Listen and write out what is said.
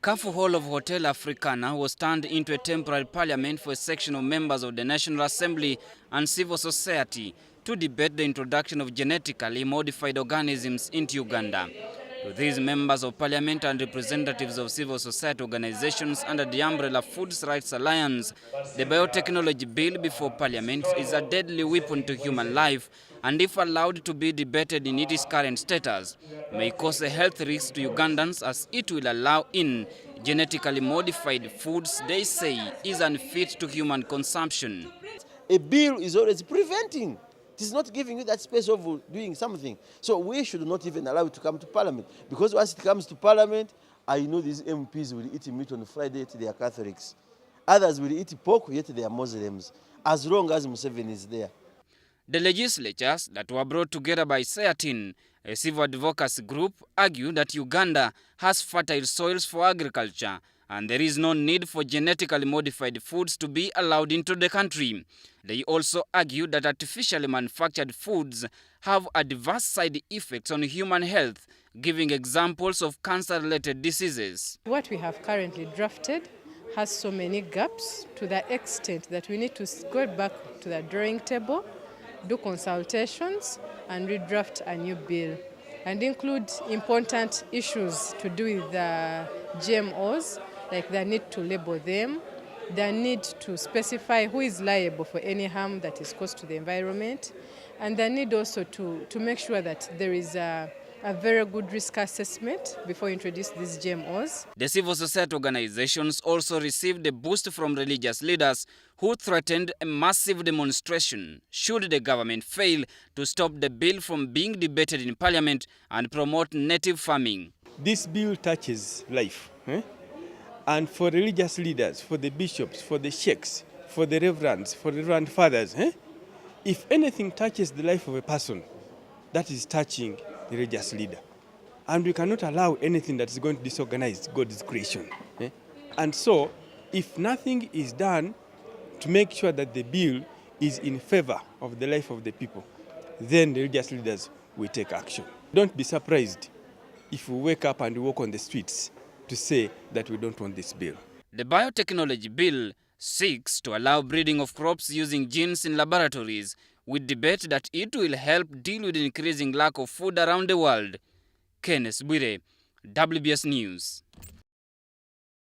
Kafu Hall of Hotel Africana was turned into a temporary parliament for a section of members of the National Assembly and civil society to debate the introduction of genetically modified organisms into Uganda. To these members of parliament and representatives of civil society organizations under the umbrella Foods Rights Alliance, the biotechnology bill before parliament is a deadly weapon to human life, and if allowed to be debated in its current status, may cause a health risk to Ugandans, as it will allow in genetically modified foods they say is unfit to human consumption. A bill is always preventing. It is not giving you that space of doing something. So we should not even allow it to come to Parliament. Because once it comes to Parliament, I know these MPs will eat meat on Friday, yet they are Catholics. Others will eat pork, yet they are Muslims. As long as Museveni is there. The legislatures that were brought together by CEATIN, a civil advocacy group, argue that Uganda has fertile soils for agriculture and there is no need for genetically modified foods to be allowed into the country. They also argue that artificially manufactured foods have adverse side effects on human health, giving examples of cancer-related diseases. What we have currently drafted has so many gaps to the extent that we need to go back to the drawing table, do consultations and redraft a new bill, and include important issues to do with the GMOs, like the need to label them, the need to specify who is liable for any harm that is caused to the environment, and the need also to make sure that there is a very good risk assessment before you introduce these GMOs. The civil society organizations also received a boost from religious leaders who threatened a massive demonstration should the government fail to stop the bill from being debated in Parliament and promote native farming. This bill touches life. And for religious leaders, for the bishops, for the sheikhs, for the reverends, for the reverend fathers, if anything touches the life of a person, that is touching the religious leader. And we cannot allow anything that is going to disorganize God's creation. And so, if nothing is done to make sure that the bill is in favor of the life of the people, then the religious leaders will take action. Don't be surprised if we wake up and walk on the streets to say that we don't want this bill. The biotechnology bill seeks to allow breeding of crops using genes in laboratories, with debate that it will help deal with the increasing lack of food around the world. Kenneth Bwire, WBS News.